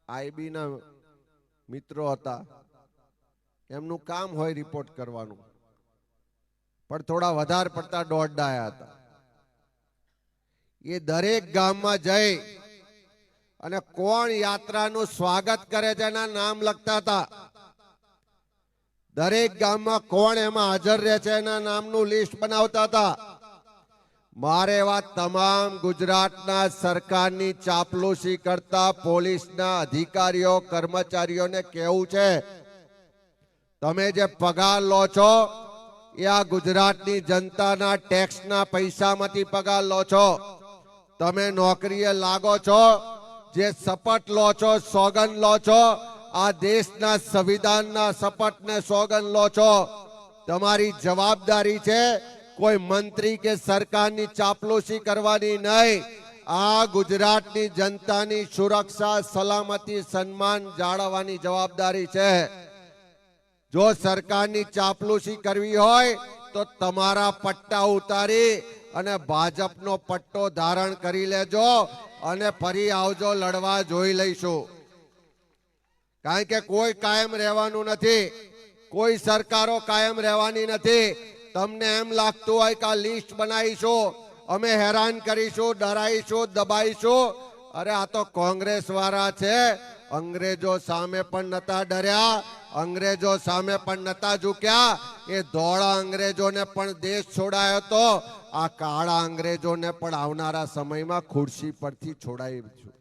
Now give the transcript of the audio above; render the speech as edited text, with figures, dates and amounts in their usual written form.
IB ના મિત્રો હતા, એમનું કામ હોય રિપોર્ટ કરવાનું, પણ થોડા વધારે પડતા દોડડાયા હતા. એ દરેક ગામમાં જઈ અને કોણ યાત્રાનું સ્વાગત કરે છે એના નામ લખતા હતા. દરેક ગામમાં કોણ એમાં હાજર રહે છે એના નામનું લિસ્ટ બનાવતા હતા. મારે એવા તમામ ગુજરાતના સરકારની ચાપલુસી કરતા પોલીસના અધિકારીઓ કર્મચારીઓને કહેવું છે, તમે જે પગાર લો છો એ આ ગુજરાતની જનતાના ટેક્સના પૈસામાંથી પગાર લો છો. તમે નોકરીએ લાગો છો, જે શપથ લો છો, સોગંદ લો છો, આ દેશના સંવિધાનના શપથને સોગંદ લો છો. તમારી જવાબદારી છે કોઈ મંત્રી કે સરકારની ચાપલુસી કરવાની નહીં. આ ગુજરાતની જનતાની સુરક્ષા, સલામતી, સન્માન જાળવવાની જવાબદારી છે. જો સરકારની ચાપલુસી કરવી હોય તો તમારા પટ્ટા ઉતારી અને ભાજપનો પટ્ટો ધારણ કરી લેજો અને ફરી આવજો, લડવા જોઈ લઈશું. કારણ કે કોઈ કાયમ રહેવાનું નથી, કોઈ સરકારો કાયમ રહેવાની નથી. તમને એમ લાગતું હોય કે આ લિસ્ટ બનાવીશું, અમે હેરાન કરીશું, ડરાઈશું, દબાઈશું. અરે આ તો કોંગ્રેસ વાળા છે, અંગ્રેજો સામે પણ નતા ડર્યા, અંગ્રેજો સામે પણ નતા ઝૂક્યા. એ ધોળા અંગ્રેજોને પણ દેશ છોડાયો તો આ કાળા અંગ્રેજોને પણ આવનારા સમયમાં ખુરશી પરથી છોડાવી છું.